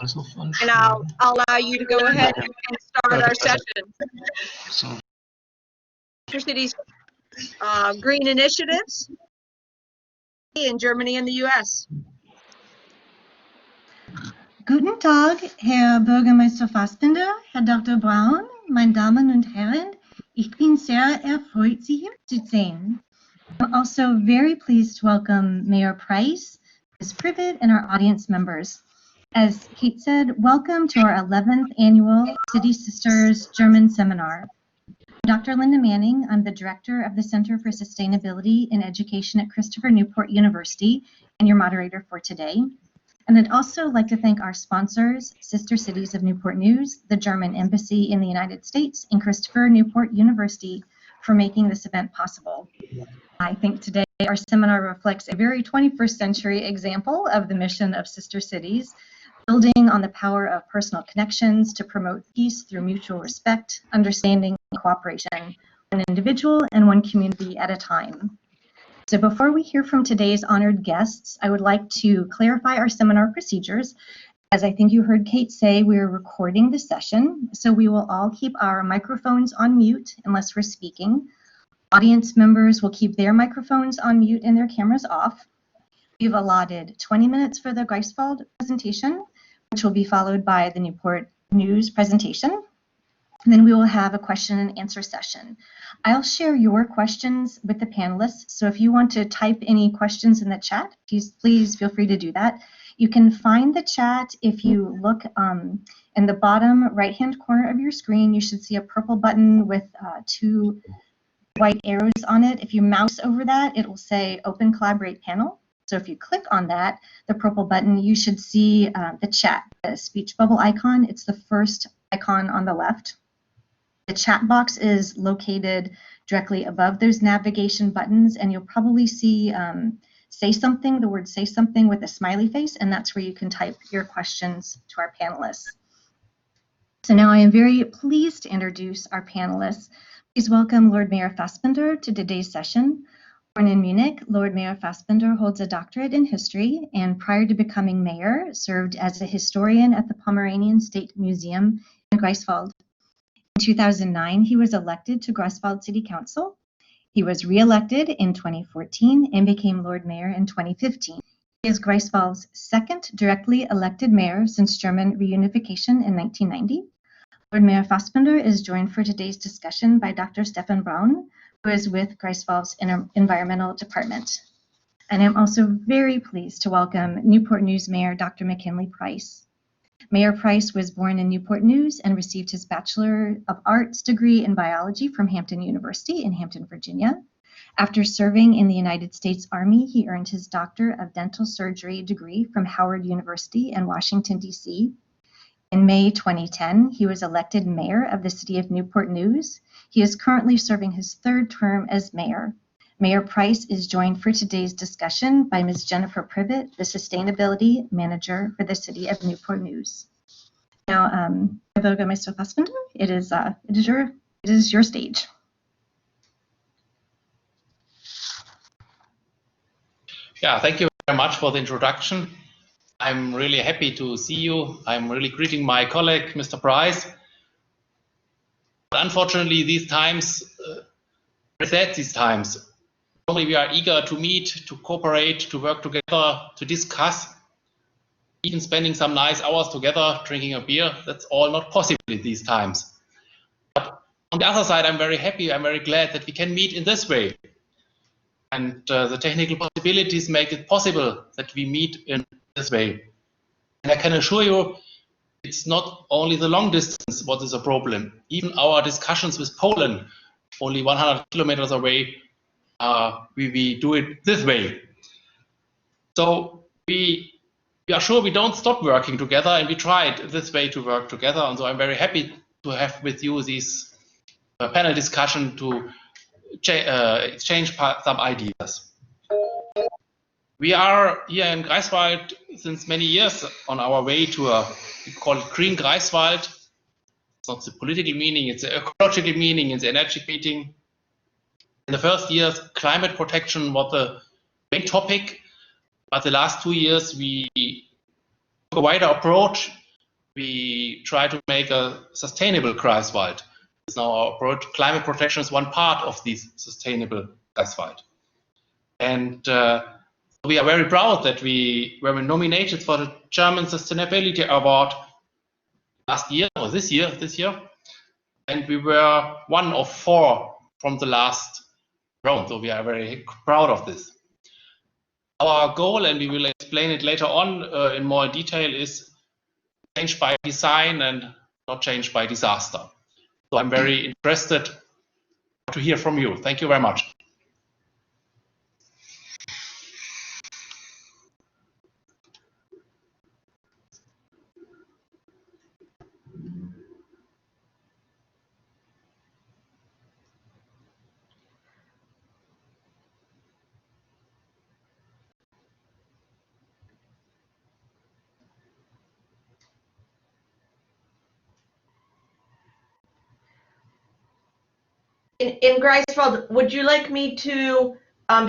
And I'll allow you to go ahead and start our session. Cities, green initiatives in Germany and the U.S. Guten Tag, Herr Bürgermeister Fassbinder, Herr Dr. Braun, meine Damen und Herren. Ich bin sehr erfreut, Sie hier zu sehen. I'm also very pleased to welcome Mayor Price, Ms. Privet, and our audience members. As Kate said, welcome to our 11th annual City Sisters German Seminar. I'm Dr. Linda Manning. I'm the director of the Center for Sustainability in Education at Christopher Newport University and your moderator for today. And I'd also like to thank our sponsors, Sister Cities of Newport News, the German Embassy in the United States, and Christopher Newport University for making this event possible. I think today our seminar reflects a very 21st century example of the mission of Sister Cities, building on the power of personal connections to promote peace through mutual respect, understanding, and cooperation, one individual and one community at a time. So before we hear from today's honored guests, I would like to clarify our seminar procedures. As I think you heard Kate say, we are recording the session, so we will all keep our microphones on mute unless we're speaking. Audience members will keep their microphones on mute and their cameras off. We've allotted 20 minutes for the Greifswald presentation, which will be followed by the Newport News presentation. And then we will have a question and answer session. I'll share your questions with the panelists, so if you want to type any questions in the chat, please feel free to do that. You can find the chat if you look in the bottom right-hand corner of your screen. You should see a purple button with two white arrows on it. If you mouse over that, it will say Open Collaborate Panel. So if you click on that, the purple button, you should see the chat, the speech bubble icon. It's the first icon on the left. The chat box is located directly above those navigation buttons, and you'll probably see say something, the word say something with a smiley face, and that's where you can type your questions to our panelists. So now I am very pleased to introduce our panelists. Please welcome Lord Mayor Fassbinder to today's session. Born in Munich, Lord Mayor Fassbinder holds a doctorate in history and prior to becoming mayor, served as a historian at the Pomeranian State Museum in Greifswald. In 2009, he was elected to Greifswald City Council. He was re-elected in 2014 and became Lord Mayor in 2015. He is Greifswald's second directly elected mayor since German reunification in 1990. Lord Mayor Fassbinder is joined for today's discussion by Dr. Stefan Braun, who is with Greifswald's Environmental Department. And I'm also very pleased to welcome Newport News Mayor Dr. McKinley Price. Mayor Price was born in Newport News and received his Bachelor of Arts degree in biology from Hampton University in Hampton, Virginia. After serving in the United States Army, he earned his Doctor of Dental Surgery degree from Howard University in Washington, D.C. In May 2010, he was elected mayor of the city of Newport News. He is currently serving his third term as mayor. Mayor Price is joined for today's discussion by Ms. Jennifer Privet, the Sustainability Manager for the City of Newport News. Now, Bürgermeister Fassbinder, it is your stage. Yeah, thank you very much for the introduction. I'm really happy to see you. I'm really greeting my colleague, Mr. Price. But unfortunately, these times, these times. Normally we are eager to meet, to cooperate, to work together, to discuss, even spending some nice hours together, drinking a beer. That's all not possible in these times. But on the other side, I'm very happy, I'm very glad that we can meet in this way. And the technical possibilities make it possible that we meet in this way. And I can assure you, it's not only the long distance what is a problem. Even our discussions with Poland, only 100 kilometers away, we do it this way. So we are sure we don't stop working together, and we tried this way to work together. And so I'm very happy to have with you this panel discussion to exchange some ideas. We are here in Greifswald since many years on our way to we call it Green Greifswald. It's not the political meaning, it's the ecological meaning, it's the energy meaning. In the first years, climate protection was the main topic, but the last 2 years we took a wider approach we try to make a sustainable Greifswald. Now our approach, climate protection is one part of this sustainable Greifswald. And we are very proud that we were nominated for the German Sustainability Award last year, or this year, and we were one of 4 from the last round, so we are very proud of this. Our goal, and we will explain it later on in more detail, is change by design and not change by disaster. So I'm very interested to hear from you. Thank you very much. In Greifswald, would you like me to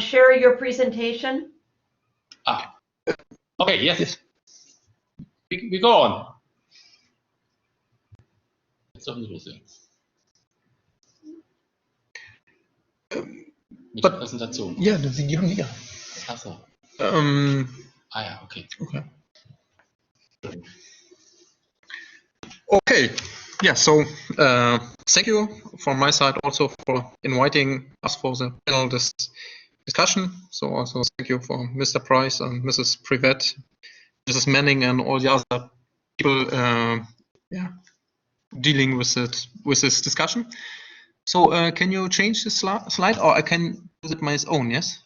share your presentation? Okay, yes. We go on. Jetzt dürfen Sie loslegen. Mit der Präsentation. Ja, die haben die ja. Ach so. Ja, okay. Okay. Yeah, so thank you from my side also for inviting us for the panel discussion. So also thank you for Mr. Price and Mrs. Privet, Mrs. Manning, and all the other people dealing with this discussion. So can you change the slide, or I can use it my own? Yes.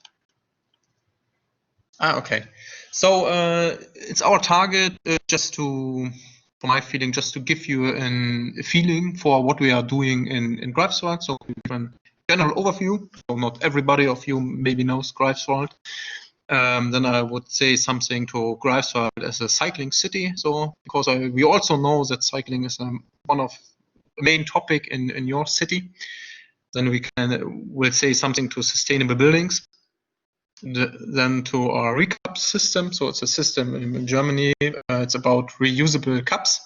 Okay. So it's our target just to. For my feeling, just to give you a feeling for what we are doing in Greifswald. So we give a general overview. So not everybody of you maybe knows Greifswald. Then I would say something to Greifswald as a cycling city. So because we also know that cycling is one of the main topic in your city. Then we'll say something to sustainable buildings. Then to our recap system. So it's a system in Germany. It's about reusable cups,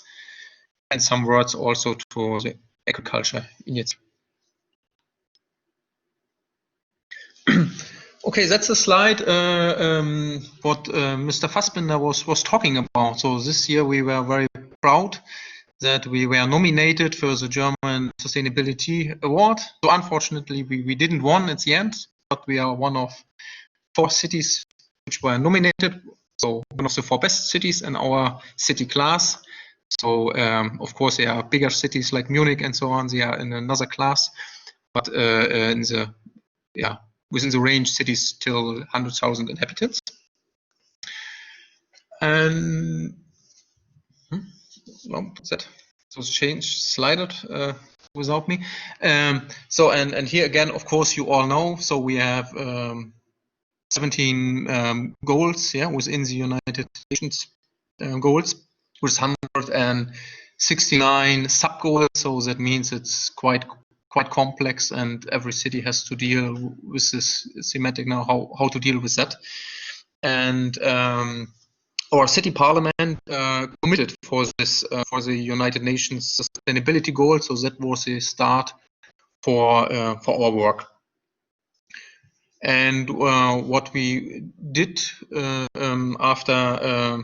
and some words also to the agriculture initiative. Okay, that's a slide what Mr. Fassbinder was talking about. So this year we were very proud that we were nominated for the German Sustainability Award. So unfortunately we didn't win at the end, but we are one of 4 cities which were nominated, so one of the 4 best cities in our city class. So of course there are bigger cities like Munich and so on, they are in another class, but in the within the range cities till 100,000 inhabitants. And that was changed, slided without me. So and here again, of course, you all know. So we have 17 goals, within the United Nations goals, with 169 sub-goals. So that means it's quite complex, and every city has to deal with this thematic now, how to deal with that. And our city parliament committed for this for the United Nations sustainability goals. So that was the start for our work. And what we did after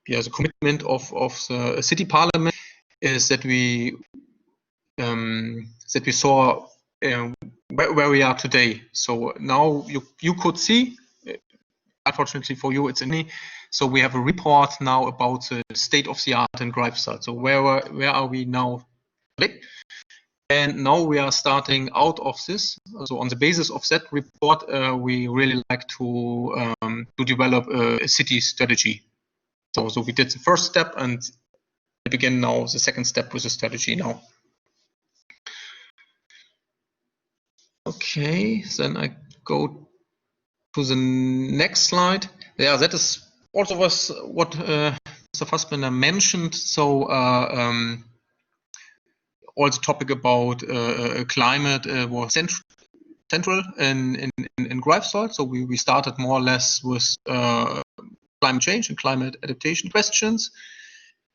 the commitment of the city parliament is that we saw where we are today. So now you could see, unfortunately for you, it's in me. So we have a report now about the state of the art in Greifswald. So where are we now today? And now we are starting out of this. So on the basis of that report, we really like to develop a city strategy. So we did the first step, and we begin now the second step with the strategy now. Okay, then I go to the next slide. Yeah, that is also was what Mr. Fassbinder mentioned. So all the topic about climate was central in Greifswald. So we started more or less with climate change and climate adaptation questions.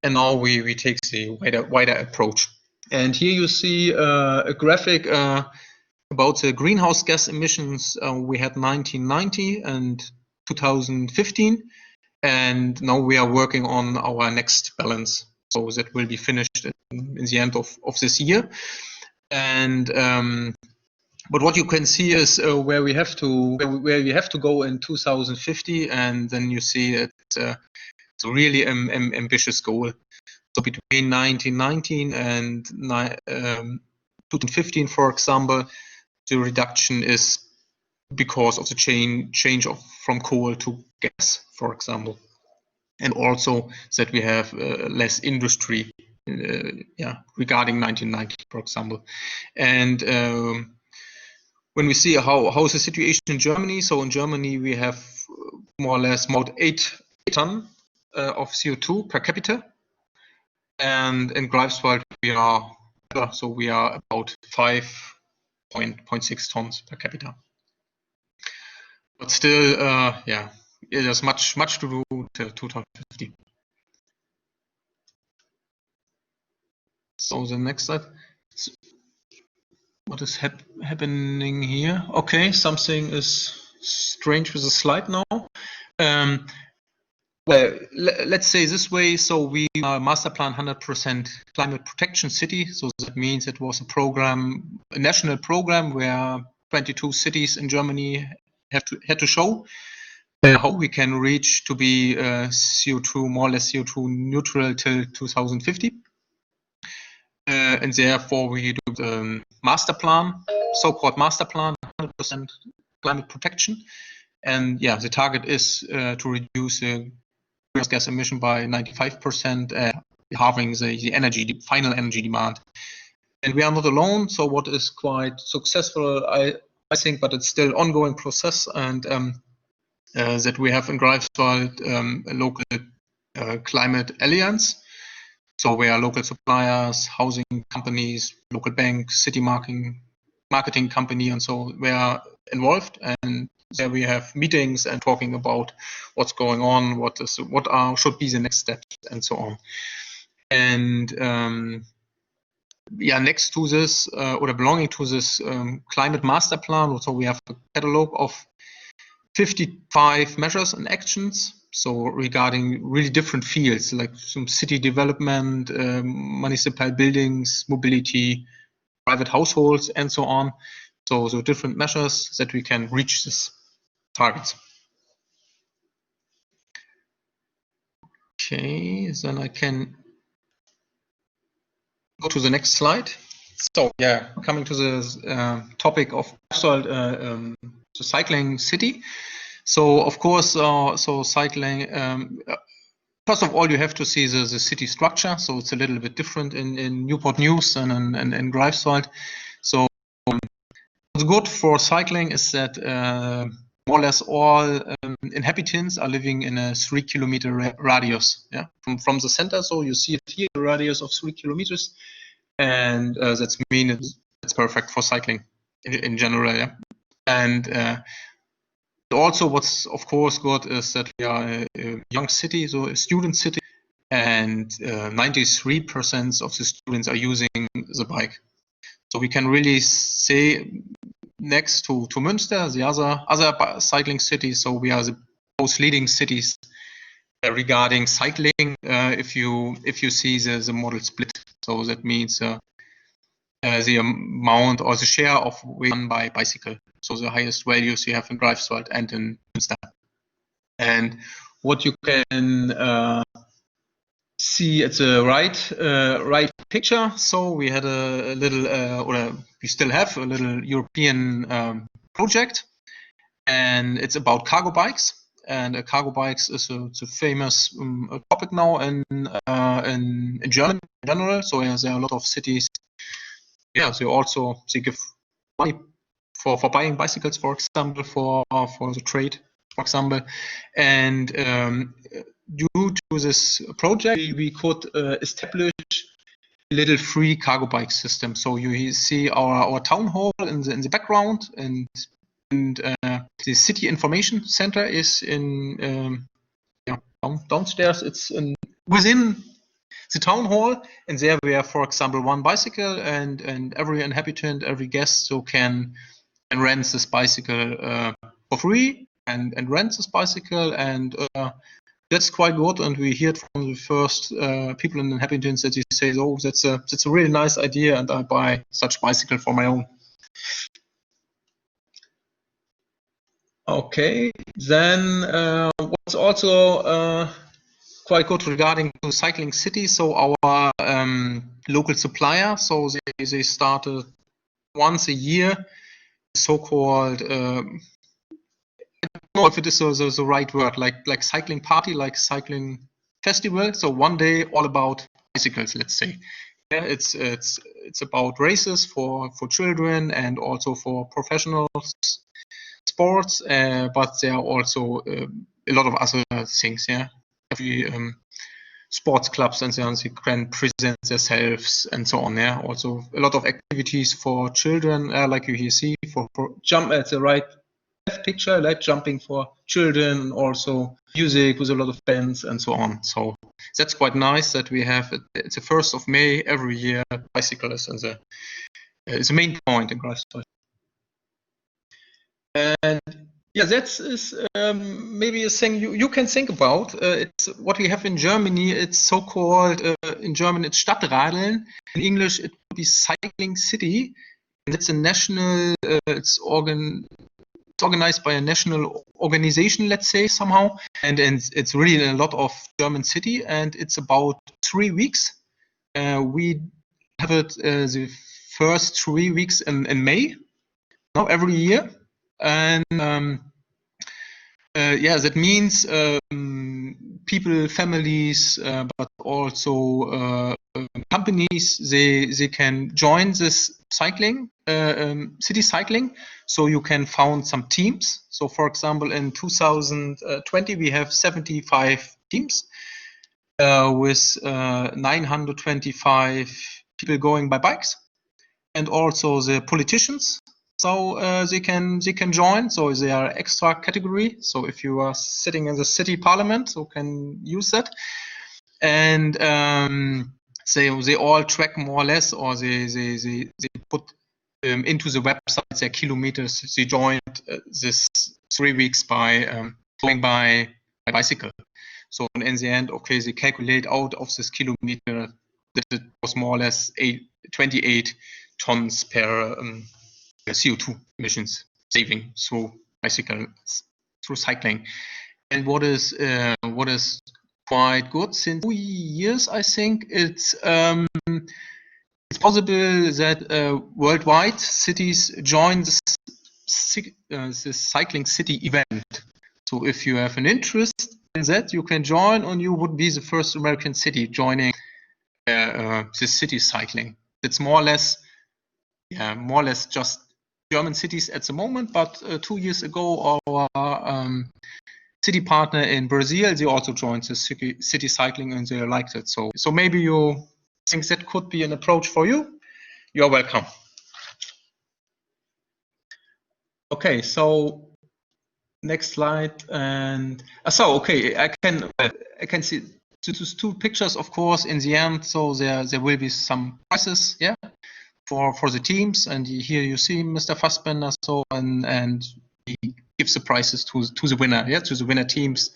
and now we take the wider approach. And here you see a graphic about the greenhouse gas emissions we had 1990 and 2015, and now we are working on our next balance. So that will be finished in the end of this year. And but what you can see is where we have to go in 2050, and then you see it's a really ambitious goal. So between 1919 and 2015, for example, the reduction is because of the change from coal to gas, for example, and also that we have less industry regarding 1990, for example. And when we see how is the situation in Germany, so in Germany we have more or less about 8 ton of CO2 per capita, and in Greifswald we are about 5.6 tons per capita. But still, there's much to do till 2050. So the next slide. What is happening here? Okay, something is strange with the slide now. Well, let's say this way. So we are master plan 100% climate protection city. So that means it was a national program where 22 cities in Germany had to show how we can reach to be more or less CO2 neutral till 2050. And therefore we do the master plan, so-called master plan, 100% climate protection. And the target is to reduce the greenhouse gas emission by 95%, halving the final energy demand. And we are not alone. So what is quite successful, I think, but it's still ongoing process, and that we have in Greifswald a local climate alliance. So where local suppliers, housing companies, local banks, city marketing company, and so we are involved. And there we have meetings and talking about what's going on, what should be the next steps, and so on. And next to this or belonging to this climate master plan, so we have a catalog of 55 measures and actions. So regarding really different fields like some city development, municipal buildings, mobility, private households, and so on. So different measures that we can reach this targets. Okay, then I can go to the next slide. So coming to the topic of the cycling city. So of course, cycling. First of all, you have to see the city structure. So it's a little bit different in Newport News and in Greifswald. So what's good for cycling is that more or less all inhabitants are living in a 3 kilometer radius. From the center. So you see it here, a radius of 3 kilometers, and that's it's perfect for cycling in general. And also, what's of course good is that we are a young city, so a student city, and 93% of the students are using the bike. So we can really say next to Münster, the other cycling cities. So we are the most leading cities regarding cycling. If you see the model split, so that means the amount or the share of weight done by bicycle. So the highest values you have in Greifswald and in Münster. And what you can see at the right picture. So we had a little, or we still have a little European project, and it's about cargo bikes. And cargo bikes is a famous topic now in Germany in general. So there are a lot of cities. They give money for buying bicycles, for example, for the trade, for example. And due to this project, we could establish a little free cargo bike system. So you see our town hall in the background, and the city information center is in downstairs. It's within the town hall, and there we have, for example, one bicycle, and every inhabitant, every guest, so can rent this bicycle for free, and rent this bicycle, and that's quite good. And we heard from the first people and inhabitants that they say, oh, that's a really nice idea, and I buy such bicycle for my own. Okay, then what's also quite good regarding to cycling city. So our local supplier, so they started once a year, so-called. I don't know if it is the right word, like cycling party, like cycling festival. So one day all about bicycles, let's say. Yeah, it's about races for children and also for professionals. Sports, but there are also a lot of other things. Yeah, every sports clubs and so on, they can present themselves and so on. Yeah, also a lot of activities for children, like you here see, for jump at the right picture, like jumping for children, also music with a lot of bands and so on. So that's quite nice that we have. It's the 1st of May every year. Bicycles and it's the main point in Greifswald. And yeah, that is maybe a thing you can think about. It's what we have in Germany. It's so-called, in German, it's Stadtradeln. In English, it would be cycling city. And it's a national, it's organized by a national organization, let's say, somehow. And it's really in a lot of German city. And it's about 3 weeks. We have it the first 3 weeks in May, now every year. And yeah, that means people, families, but also companies, they can join this cycling, city cycling. So you can found some teams. So for example, in 2020, we have 75 teams with 925 people going by bikes, and also the politicians. So they can join. So they are extra category. So if you are sitting in the city parliament, you can use that. And they all track more or less, or they put into the website their kilometers they joined this 3 weeks by going by bicycle. So in the end, okay, they calculate out of this kilometer that it was more or less 28 tons per CO2 emissions saving through cycling. And what is quite good, since 2 years, I think it's possible that worldwide cities join this cycling city event. So if you have an interest in that, you can join, and you would be the first American city joining this city cycling. It's more or less just German cities at the moment, but 2 years ago, our city partner in Brazil, they also joined the city cycling, and they liked it. So maybe you think that could be an approach for you. You're welcome. Okay, so next slide. And so okay, I can see two pictures, of course, in the end. So there will be some prizes, yeah, for the teams, and here you see Mr. Fassbender. So and he gives the prizes to the winner, yeah, to the winner teams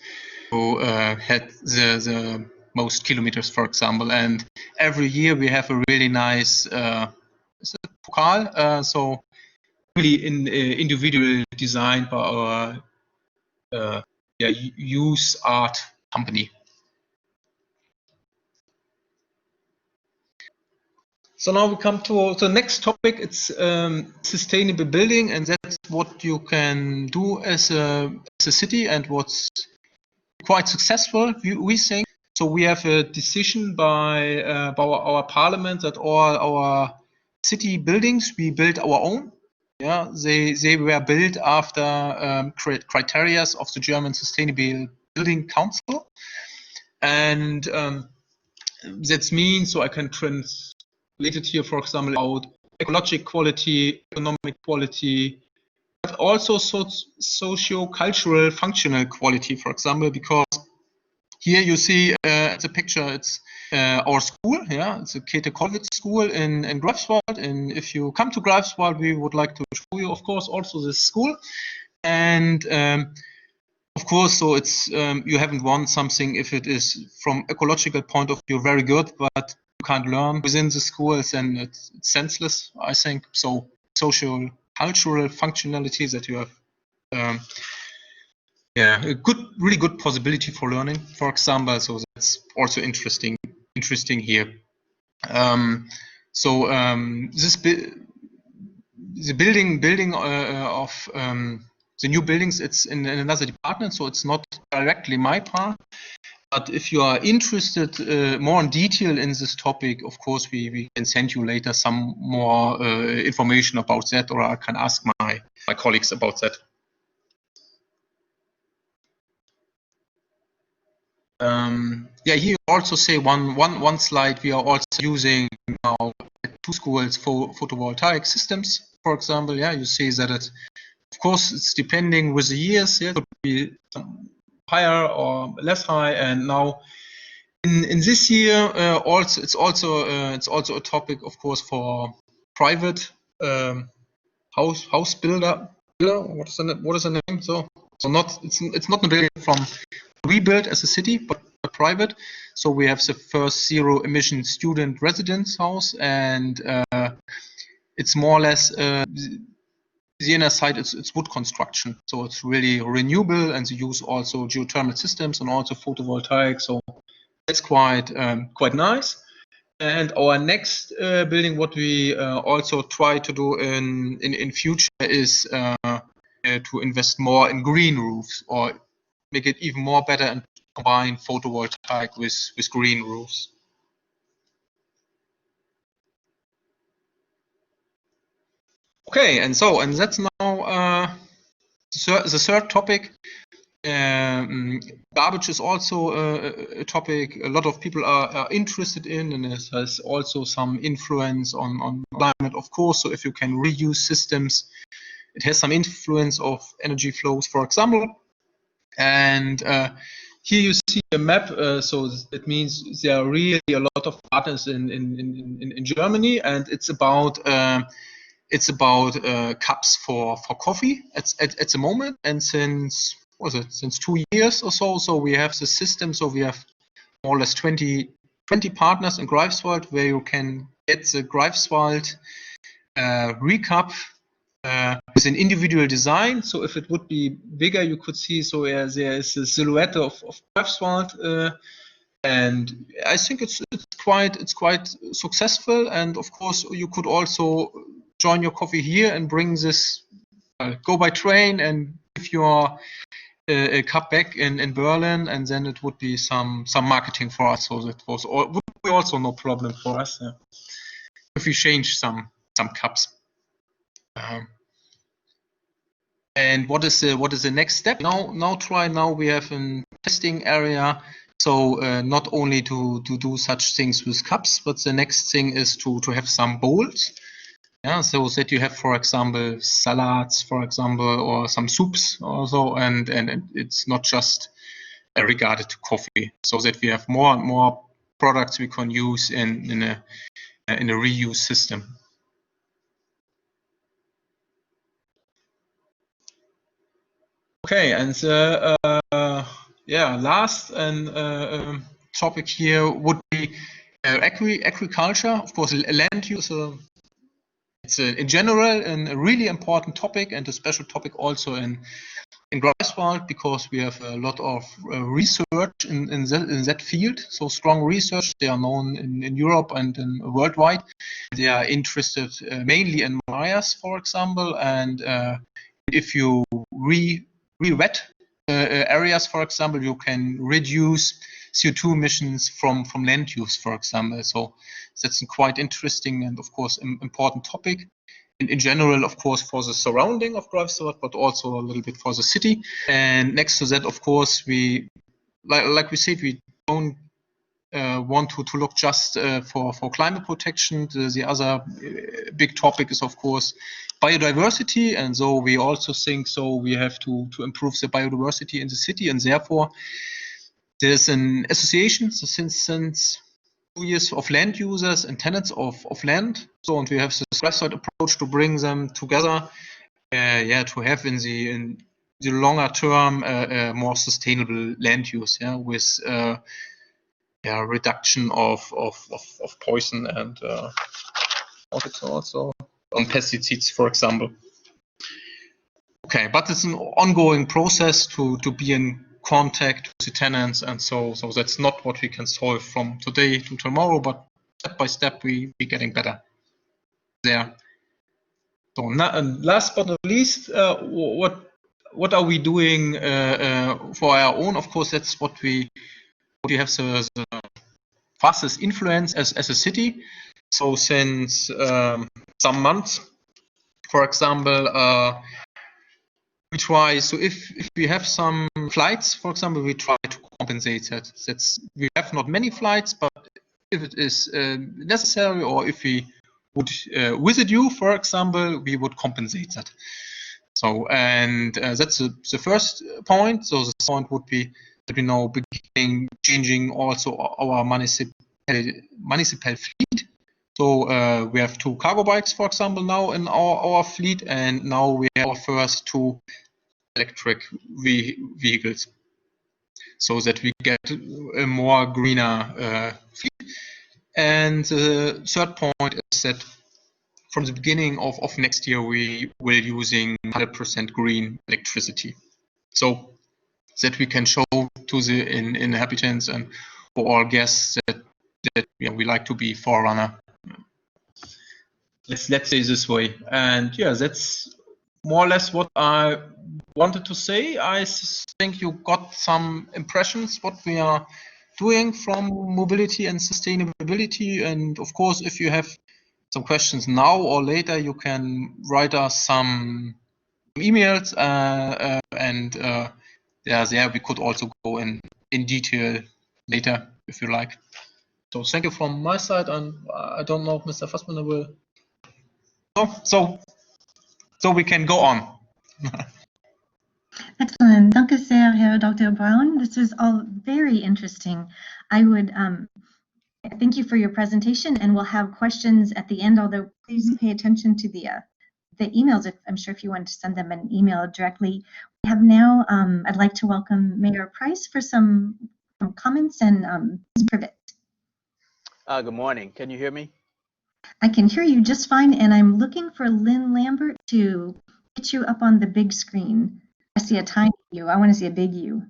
who had the most kilometers, for example. And every year we have a really nice pokal, so really individual designed by our youth art company. So now we come to the next topic. It's sustainable building, and that's what you can do as a city, and what's quite successful, we think. So we have a decision by our parliament that all our city buildings, we build our own. Yeah, they were built after criteria of the German Sustainable Building Council, and that means, so I can translate it here, for example, about ecological quality, economic quality, but also socio-cultural functional quality, for example, because Here you see the picture. It's our school. Yeah, it's a Käthe Kollwitz school in Greifswald. And if you come to Greifswald, we would like to show you, of course, also this school. And of course, so it's you haven't won something if it is from ecological point of view very good, but you can't learn within the schools, and it's senseless, I think. So social, cultural functionalities that you have. Yeah, a really good possibility for learning, for example. So that's also interesting here. The building of the new buildings, it's in another department, so it's not directly my part. But if you are interested more in detail in this topic, of course, we can send you later some more information about that, or I can ask my colleagues about that. Yeah, here you also say one slide. We are also using now at 2 schools for photovoltaic systems, for example. Yeah, you see that it, of course, it's depending with the years. Yeah, it could be higher or less high. And now in this year, also it's also a topic, of course, for private house builder. What is the name? So not it's not building from rebuilt as a city, but private. So we have the first zero emission student residence house, and it's more or less the inner side. It's wood construction, so it's really renewable, and they use also geothermal systems and also photovoltaic. So that's quite nice. And our next building, what we also try to do in future is to invest more in green roofs, or make it even more better and combine photovoltaic with green roofs. Okay, and that's now the third topic. Garbage is also a topic a lot of people are interested in, and it has also some influence on climate, of course. So if you can reuse systems, it has some influence of energy flows, for example. And here you see a map. So it means there are really a lot of partners in Germany, and it's about cups for coffee at the moment, and since 2 years or so. So we have the system. So we have more or less 20 partners in Greifswald, where you can get the Greifswald recup with an individual design. So if it would be bigger, you could see. So there is a silhouette of Greifswald, and I think it's quite successful. And of course, you could also join your coffee here and bring this, go by train and give your a cup back in Berlin, and then it would be some marketing for us. So that would be also no problem for us if we change some cups. And what is the next step? Now we have a testing area. So not only to do such things with cups, but the next thing is to have some bowls. Yeah, so that you have, for example, salads, for example, or some soups also, and it's not just regarded to coffee. So that we have more and more products we can use in a reuse system. Okay, and last topic here would be agriculture. Of course, land use. It's in general a really important topic, and a special topic also in Greifswald, because we have a lot of research in that field. So strong research. They are known in Europe and worldwide. They are interested mainly in Myers, for example, and if you re-wet areas, for example, you can reduce CO2 emissions from land use, for example. So that's a quite interesting and, of course, important topic. In general, of course, for the surrounding of Greifswald, but also a little bit for the city. And next to that, of course, we, like we said, we don't want to look just for climate protection. The other big topic is, of course, biodiversity, and so we also think so we have to improve the biodiversity in the city, and therefore There's an association since 2 years of land users and tenants of land. So, and we have this greifswald approach to bring them together, to have in the longer term more sustainable land use, with reduction of poison and also on pesticides, for example. Okay, but it's an ongoing process to be in contact with the tenants, and so that's not what we can solve from today to tomorrow, but step by step we getting better there. So and last but not least, what are we doing for our own? Of course, that's what we have the fastest influence as a city. So since some months, for example, we try, so if we have some flights, for example, we try to compensate that. We have not many flights, but if it is necessary, or if we would visit you, for example, we would compensate that. So, and that's the first point. So the point would be that we now beginning changing also our municipal fleet. So we have 2 cargo bikes, for example, now in our fleet, and now we have our first 2 electric vehicles, so that we get a more greener fleet. And the third point is that from the beginning of next year, we will using 100% green electricity, so that we can show to the inhabitants and for all guests that we like to be forerunner. Let's say this way. And that's more or less what I wanted to say. I think you got some impressions what we are doing from mobility and sustainability. And of course, if you have some questions now or later, you can write us some emails, and there we could also go in detail later if you like. So thank you from my side, and I don't know if Mr. Fassbender will. So we can go on. Excellent. Danke sehr, Herr Dr. Braun. This was all very interesting. I would thank you for your presentation, and we'll have questions at the end, although please pay attention to the emails. I'm sure if you want to send them an email directly. We have now, I'd like to welcome Mayor Price for some comments, and Ms. Privet. Good morning. Can you hear me? I can hear you just fine, and I'm looking for Lynn Lambert to get you up on the big screen. I see a tiny you. I want to see a big you.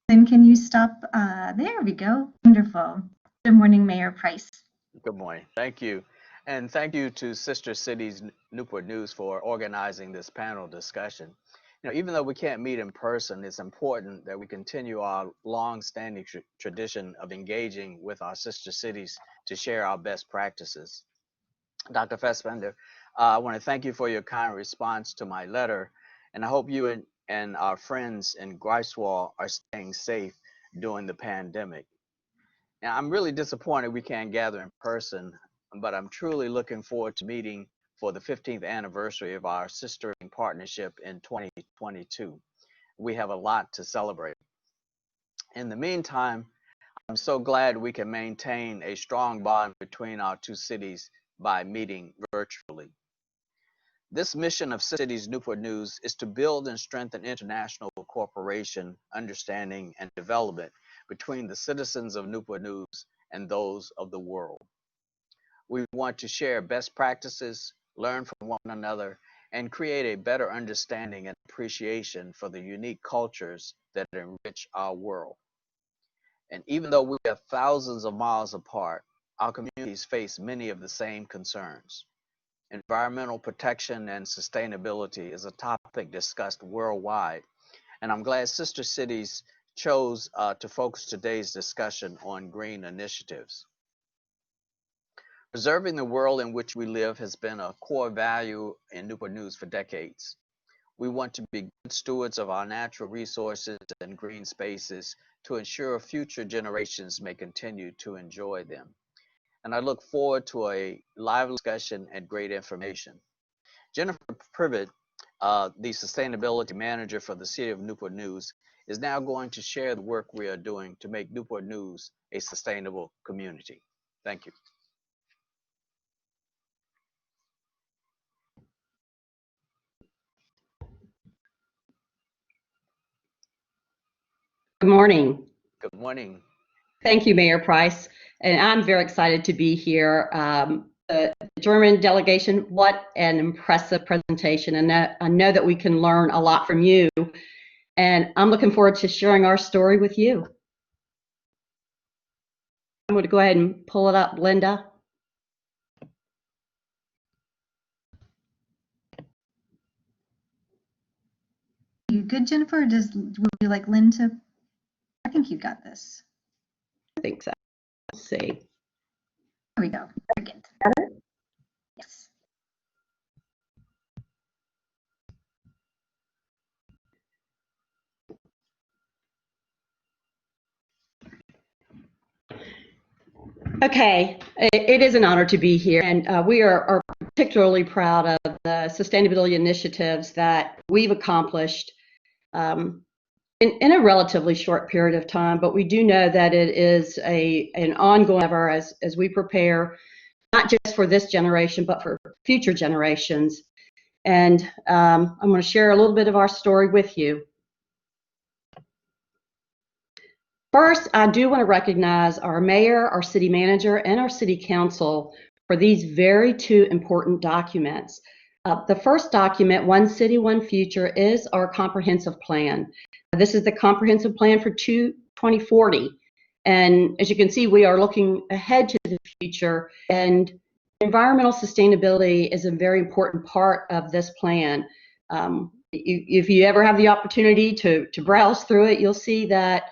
Then can you stop? There we go. Wonderful. Good morning, Mayor Price. Good morning. Thank you. And thank you to Sister Cities Newport News for organizing this panel discussion. Even though we can't meet in person, it's important that we continue our long-standing tradition of engaging with our sister cities to share our best practices. Dr. Fassbender, I want to thank you for your kind response to my letter, and I hope you and our friends in Greifswald are staying safe during the pandemic. Now, I'm really disappointed we can't gather in person, but I'm truly looking forward to meeting for the 15th anniversary of our sistering partnership in 2022. We have a lot to celebrate. In the meantime, I'm so glad we can maintain a strong bond between our 2 cities by meeting virtually. This mission of Cities Newport News is to build and strengthen international cooperation, understanding, and development between the citizens of Newport News and those of the world. We want to share best practices, learn from one another, and create a better understanding and appreciation for the unique cultures that enrich our world. And even though we are thousands of miles apart, our communities face many of the same concerns. Environmental protection and sustainability is a topic discussed worldwide, and I'm glad Sister Cities chose to focus today's discussion on green initiatives. Preserving the world in which we live has been a core value in Newport News for decades. We want to be good stewards of our natural resources and green spaces to ensure future generations may continue to enjoy them. And I look forward to a lively discussion and great information. Jennifer Privet, the Sustainability Manager for the City of Newport News, is now going to share the work we are doing to make Newport News a sustainable community. Thank you. Good morning. Good morning. Thank you, Mayor Price. And I'm very excited to be here. The German delegation, what an impressive presentation. And I know that we can learn a lot from you. And I'm looking forward to sharing our story with you. I'm going to go ahead and pull it up, Linda. You good, Jennifer? Or would you like Lynn to? I think you got this. I think so. Let's see. There we go. Very good. Got it? Yes. Okay, it is an honor to be here, and we are particularly proud of the sustainability initiatives that we've accomplished in a relatively short period of time, but we do know that it is an ongoing endeavor as we prepare, not just for this generation, but for future generations. And I'm going to share a little bit of our story with you. First, I do want to recognize our mayor, our city manager, and our city council for these very two important documents. The first document, One City, One Future, is our comprehensive plan. This is the comprehensive plan for 2040. And as you can see, we are looking ahead to the future, and environmental sustainability is a very important part of this plan. If you ever have the opportunity to browse through it, you'll see that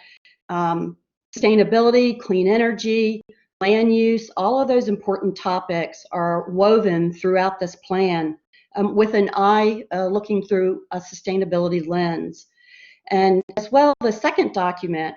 sustainability, clean energy, land use, all of those important topics are woven throughout this plan with an eye looking through a sustainability lens. And as well, the second document,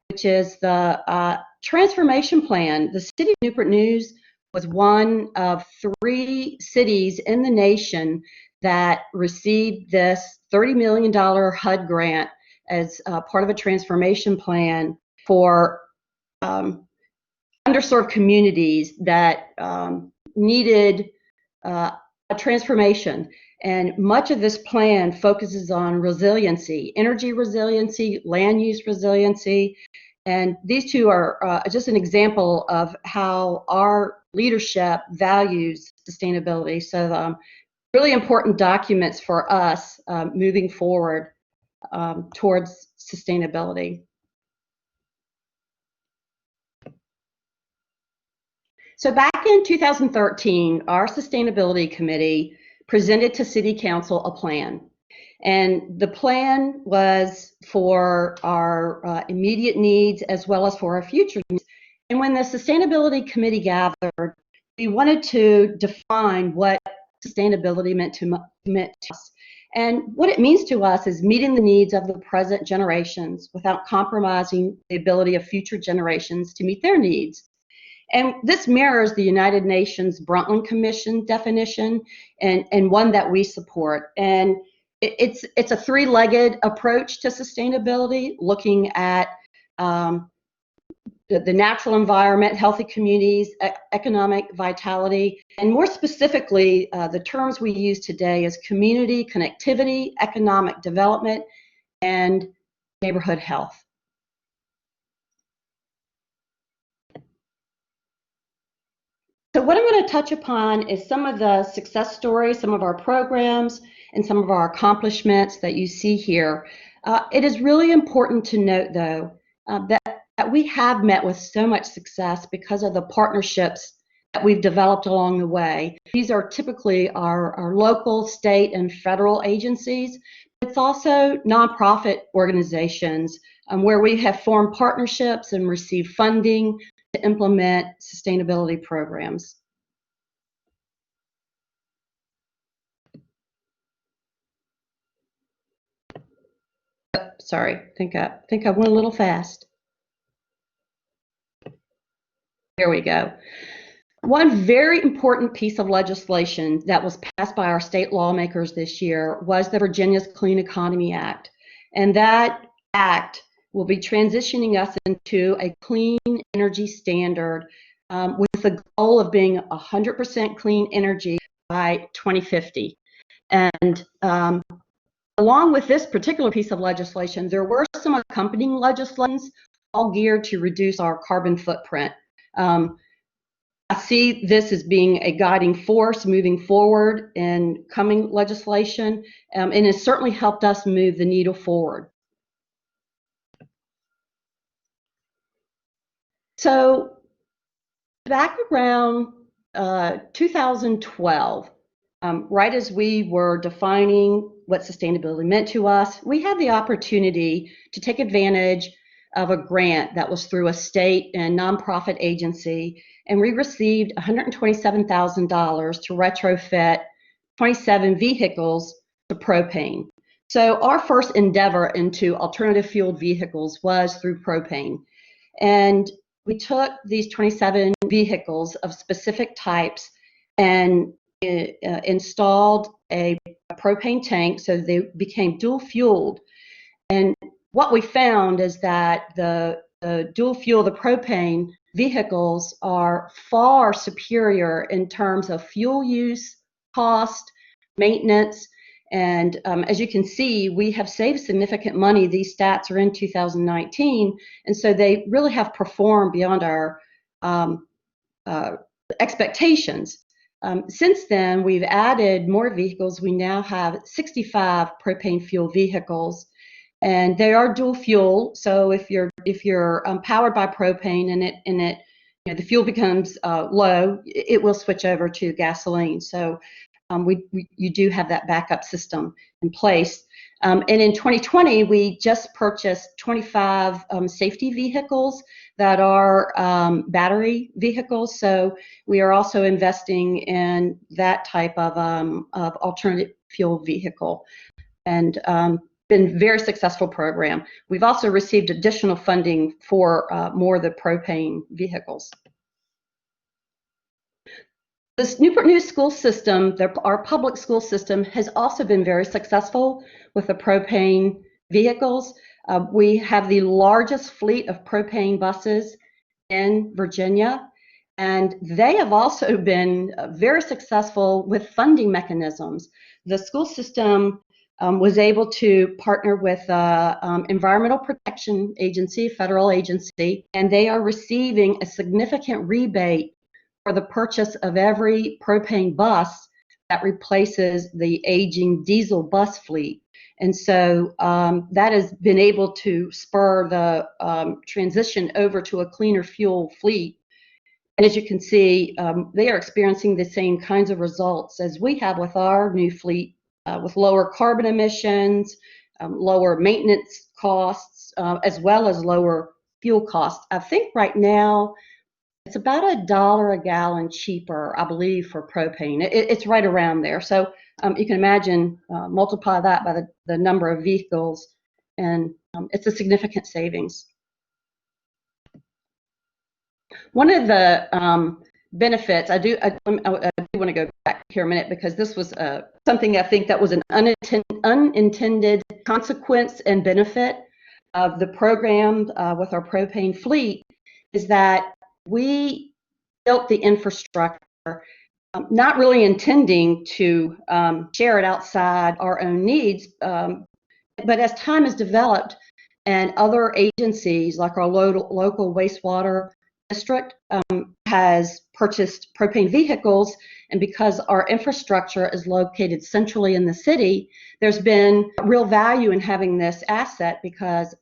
which is the transformation plan. The city of Newport News was one of 3 cities in the nation that received this $30 million HUD grant as part of a transformation plan for underserved communities that needed a transformation. And much of this plan focuses on resiliency, energy resiliency, land use resiliency. And these two are just an example of how our leadership values sustainability. So really important documents for us moving forward towards sustainability. So back in 2013, our sustainability committee presented to City Council a plan. And the plan was for our immediate needs as well as for our future needs. And when the sustainability committee gathered, we wanted to define what sustainability meant to us. And what it means to us is meeting the needs of the present generations without compromising the ability of future generations to meet their needs. And this mirrors the United Nations Brundtland Commission definition and one that we support. And it's a 3-legged approach to sustainability, looking at the natural environment, healthy communities, economic vitality, and more specifically, the terms we use today is community connectivity, economic development, and neighborhood health. So what I'm going to touch upon is some of the success stories, some of our programs, and some of our accomplishments that you see here. It is really important to note, though, that we have met with so much success because of the partnerships that we've developed along the way. These are typically our local, state, and federal agencies. It's also nonprofit organizations where we have formed partnerships and received funding to implement sustainability programs. Oh, sorry, I think I went a little fast. There we go. One very important piece of legislation that was passed by our state lawmakers this year was the Virginia's Clean Economy Act. And that Act will be transitioning us into a clean energy standard with the goal of being 100% clean energy by 2050. And along with this particular piece of legislation, there were some accompanying legislations all geared to reduce our carbon footprint. I see this as being a guiding force moving forward in coming legislation, and it's certainly helped us move the needle forward. So back around 2012, right as we were defining what sustainability meant to us, we had the opportunity to take advantage of a grant that was through a state and nonprofit agency, and we received $127,000 to retrofit 27 vehicles to propane. So our first endeavor into alternative fueled vehicles was through propane. And we took these 27 vehicles of specific types and installed a propane tank, so they became dual fueled. And what we found is that the dual fuel, the propane vehicles are far superior in terms of fuel use, cost, maintenance, and as you can see, we have saved significant money. These stats are in 2019, and so they really have performed beyond our expectations. Since then, we've added more vehicles. We now have 65 propane fuel vehicles, and they are dual fuel. So if you're powered by propane and the fuel becomes low, it will switch over to gasoline. So you do have that backup system in place. And in 2020, we just purchased 25 safety vehicles that are battery vehicles. So we are also investing in that type of alternative fuel vehicle, and been a very successful program. We've also received additional funding for more of the propane vehicles. This Newport News school system, our public school system, has also been very successful with the propane vehicles. We have the largest fleet of propane buses in Virginia, and they have also been very successful with funding mechanisms. The school system was able to partner with the Environmental Protection Agency, federal agency, and they are receiving a significant rebate for the purchase of every propane bus that replaces the aging diesel bus fleet. And so that has been able to spur the transition over to a cleaner fuel fleet. And as you can see, they are experiencing the same kinds of results as we have with our new fleet, with lower carbon emissions, lower maintenance costs, as well as lower fuel costs. I think right now, it's about $1 a gallon cheaper, I believe, for propane. It's right around there. So you can imagine, multiply that by the number of vehicles, and it's a significant savings. One of the benefits, I do want to go back here a minute, because this was something I think that was an unintended consequence and benefit of the program with our propane fleet, is that we built the infrastructure, not really intending to share it outside our own needs, but as time has developed and other agencies like our local wastewater district has purchased propane vehicles, and because our infrastructure is located centrally in the city, there's been real value in having this asset, because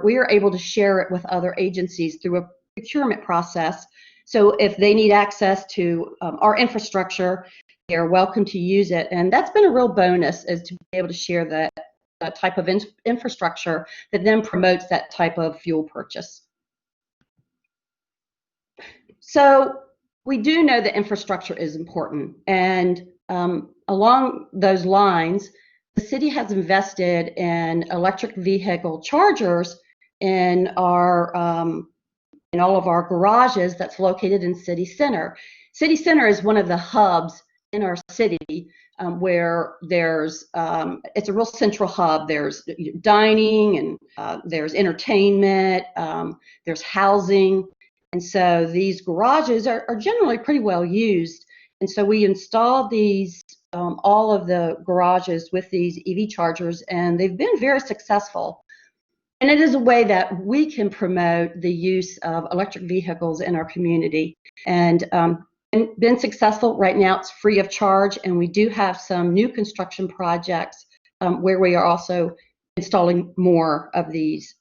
we are able to share it with other agencies through a procurement process. So if they need access to our infrastructure, they are welcome to use it. And that's been a real bonus, is to be able to share that type of infrastructure that then promotes that type of fuel purchase. So we do know that infrastructure is important. And along those lines, the city has invested in electric vehicle chargers in all of our garages that's located in City Center. City Center is one of the hubs in our city where there's it's a real central hub. There's dining and there's entertainment, there's housing, and so these garages are generally pretty well used. And so we installed these all of the garages with these EV chargers, and they've been very successful. And it is a way that we can promote the use of electric vehicles in our community. And been successful. Right now it's free of charge, and we do have some new construction projects where we are also installing more of these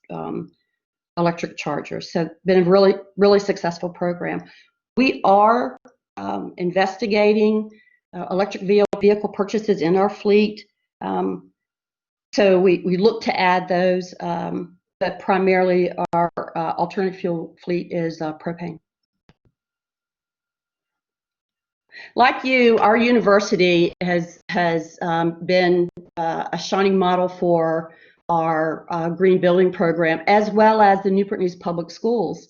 electric chargers. So been a really, really successful program. We are investigating electric vehicle purchases in our fleet. So we look to add those, but primarily our alternative fuel fleet is propane. Like you, our university has been a shining model for our green building program, as well as the Newport News Public Schools.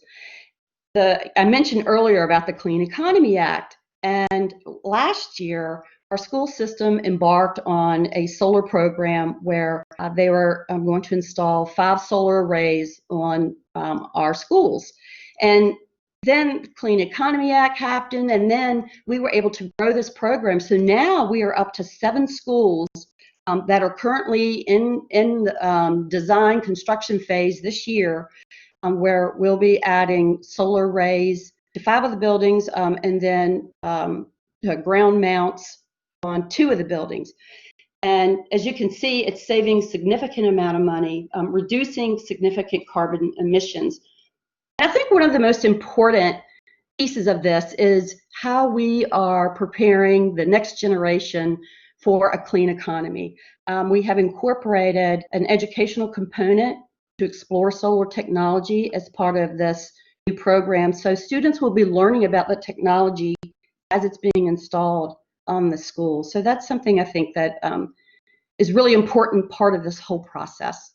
I mentioned earlier about the Clean Economy Act, and last year our school system embarked on a solar program where they were going to install 5 solar arrays on our schools. And then the Clean Economy Act happened, and then we were able to grow this program. So now we are up to 7 schools that are currently in the design construction phase this year, where we'll be adding solar arrays to 5 of the buildings, and then ground mounts on 2 of the buildings. And as you can see, it's saving significant amount of money, reducing significant carbon emissions. I think one of the most important pieces of this is how we are preparing the next generation for a clean economy. We have incorporated an educational component to explore solar technology as part of this new program. So students will be learning about the technology as it's being installed on the school. So that's something I think that is really important part of this whole process.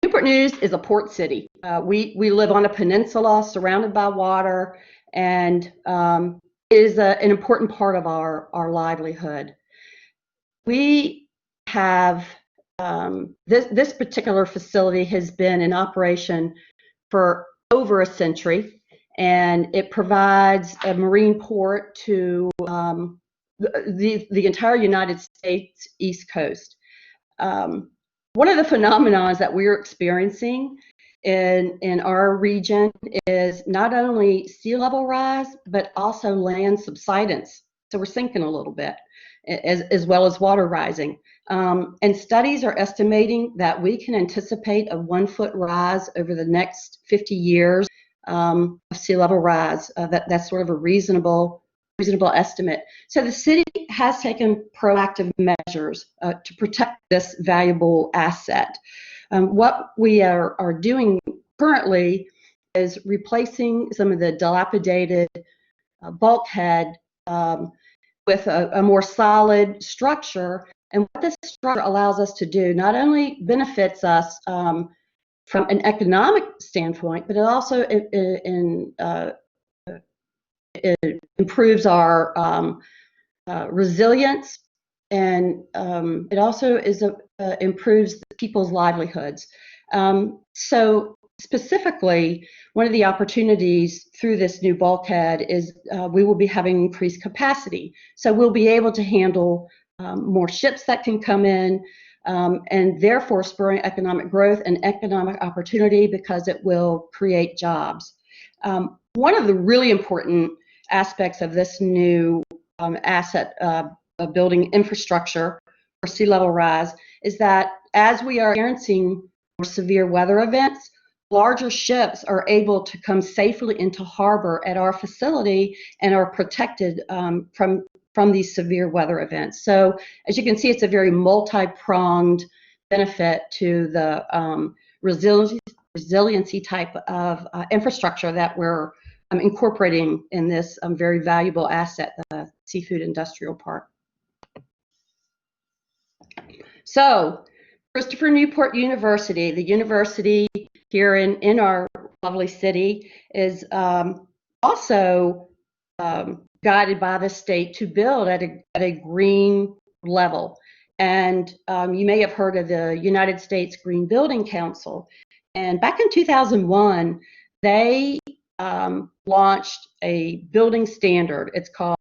Newport News is a port city. We live on a peninsula surrounded by water, and it is an important part of our livelihood. We have this particular facility has been in operation for over a century, and it provides a marine port to the entire United States East Coast. One of the phenomena that we're experiencing in our region is not only sea level rise, but also land subsidence. So we're sinking a little bit, as well as water rising. And studies are estimating that we can anticipate a 1-foot rise over the next 50 years of sea level rise. That's sort of a reasonable estimate. So the city has taken proactive measures to protect this valuable asset. What we are doing currently is replacing some of the dilapidated bulkhead with a more solid structure. And what this structure allows us to do not only benefits us from an economic standpoint, but it also it improves our resilience, and it also improves people's livelihoods. So specifically, one of the opportunities through this new bulkhead is we will be having increased capacity. So we'll be able to handle more ships that can come in, and therefore spurring economic growth and economic opportunity because it will create jobs. One of the really important aspects of this new asset building infrastructure for sea level rise is that as we are experiencing more severe weather events, larger ships are able to come safely into harbor at our facility and are protected from these severe weather events. So as you can see, it's a very multi-pronged benefit to the resiliency type of infrastructure that we're incorporating in this very valuable asset, the Seafood Industrial Park. So, Christopher Newport University, the university here in our lovely city, is also guided by the state to build at a green level. And you may have heard of the United States Green Building Council. And back in 2001, they launched a building standard. It's called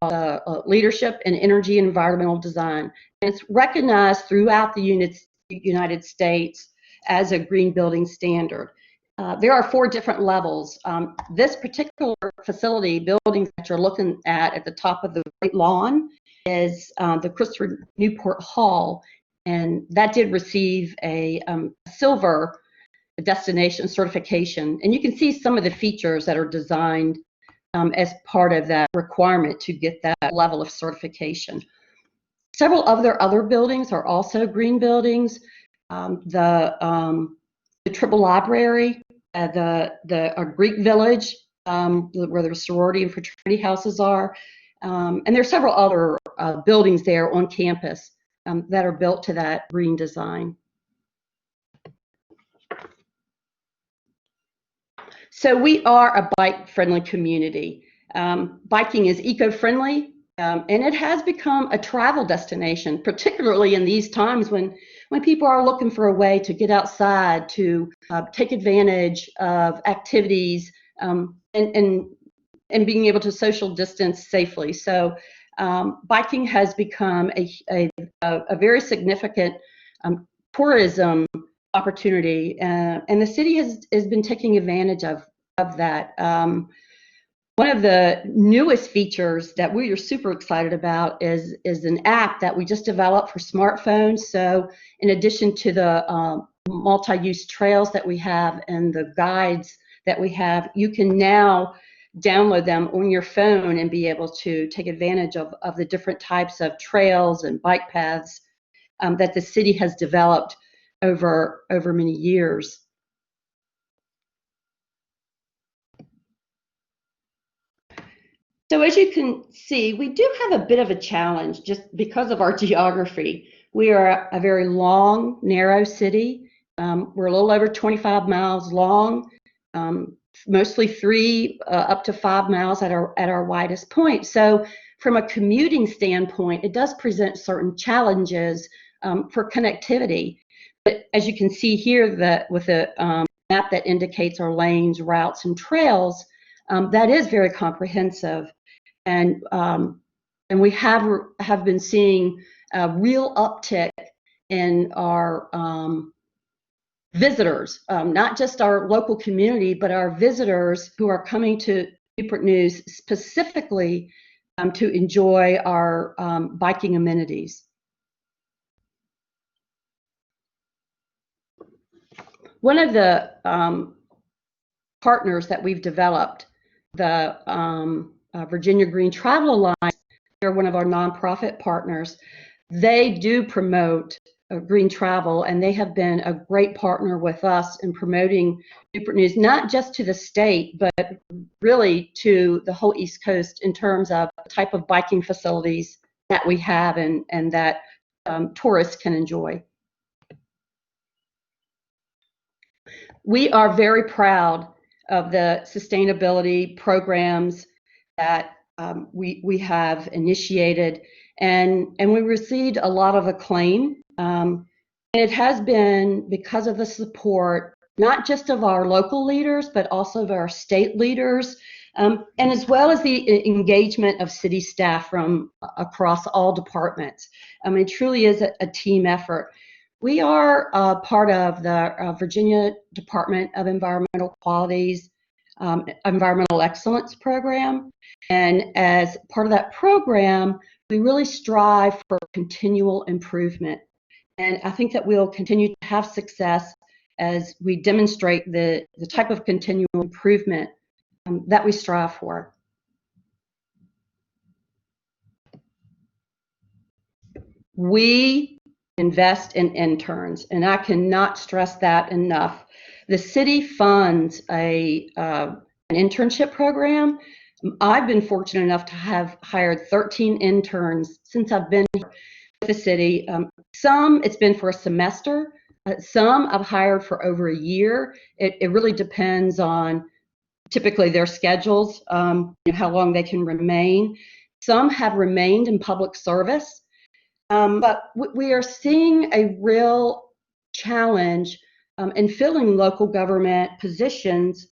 Leadership in Energy and Environmental Design. And it's recognized throughout the United States as a green building standard. There are 4 different levels. This particular facility, building that you're looking at the top of the Great Lawn, is the Christopher Newport Hall, and that did receive a silver destination certification. And you can see some of the features that are designed as part of that requirement to get that level of certification. Several other buildings are also green buildings. The Triple Library, the Greek Village, where the sorority and fraternity houses are, and there are several other buildings there on campus that are built to that green design. So we are a bike-friendly community. Biking is eco-friendly, and it has become a travel destination, particularly in these times when people are looking for a way to get outside, to take advantage of activities, and being able to social distance safely. So biking has become a very significant tourism opportunity, and the city has been taking advantage of that. One of the newest features that we are super excited about is an app that we just developed for smartphones. So in addition to the multi-use trails that we have and the guides that we have, you can now download them on your phone and be able to take advantage of the different types of trails and bike paths that the city has developed over many years. So as you can see, we do have a bit of a challenge just because of our geography. We are a very long, narrow city. We're a little over 25 miles long, mostly 3 up to 5 miles at our widest point. So from a commuting standpoint, it does present certain challenges for connectivity. But as you can see here, that with a map that indicates our lanes, routes, and trails, that is very comprehensive. And we have been seeing a real uptick in our visitors, not just our local community, but our visitors who are coming to Newport News specifically to enjoy our biking amenities. One of the partners that we've developed, the Virginia Green Travel Alliance, they're one of our nonprofit partners. They do promote green travel, and they have been a great partner with us in promoting Newport News, not just to the state, but really to the whole East Coast in terms of the type of biking facilities that we have and that tourists can enjoy. We are very proud of the sustainability programs that we have initiated, and we received a lot of acclaim. And it has been because of the support, not just of our local leaders, but also of our state leaders, and as well as the engagement of city staff from across all departments. It truly is a team effort. We are part of the Virginia Department of Environmental Quality's Environmental Excellence Program. And as part of that program, we really strive for continual improvement. And I think that we'll continue to have success as we demonstrate the type of continual improvement that we strive for. We invest in interns, and I cannot stress that enough. The city funds an internship program. I've been fortunate enough to have hired 13 interns since I've been here with the city. Some it's been for a semester. Some I've hired for over a year. It really depends on typically their schedules, how long they can remain. Some have remained in public service, but we are seeing a real challenge in filling local government positions.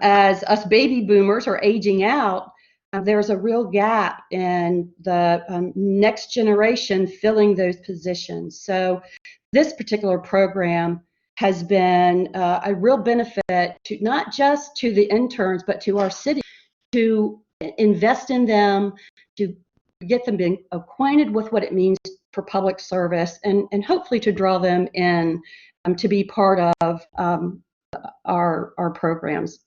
As us baby boomers are aging out, there's a real gap in the next generation filling those positions. So this particular program has been a real benefit to not just to the interns, but to our city, to invest in them, to get them being acquainted with what it means for public service, and hopefully to draw them in to be part of our programs.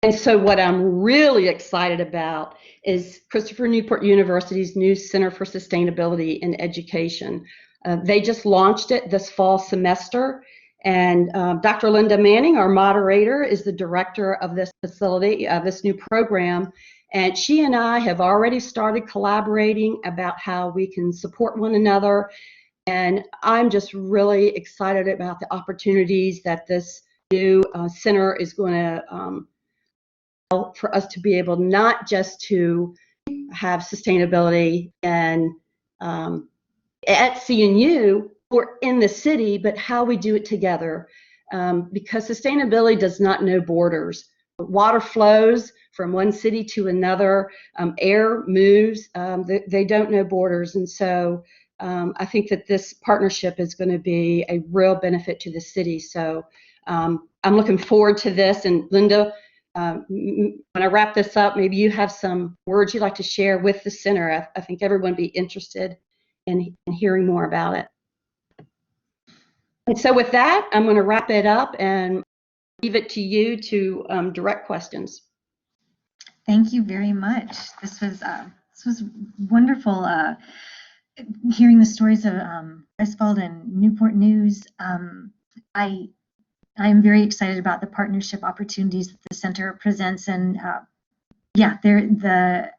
And so what I'm really excited about is Christopher Newport University's new Center for Sustainability in Education. They just launched it this fall semester, and Dr. Linda Manning, our moderator, is the director of this facility, this new program, and she and I have already started collaborating about how we can support one another, and I'm just really excited about the opportunities that this new center is going to for us to be able not just to have sustainability and at CNU or in the city, but how we do it together, because sustainability does not know borders. Water flows from one city to another, air moves, they don't know borders, and so I think that this partnership is going to be a real benefit to the city. So I'm looking forward to this. And Linda, when I wrap this up, maybe you have some words you'd like to share with the center. I think everyone would be interested in hearing more about it. And so with that, I'm going to wrap it up and leave it to you to direct questions. Thank you very much. This was wonderful. Hearing the stories of Greifswald and Newport News. I'm very excited about the partnership opportunities that the center presents, and yeah, the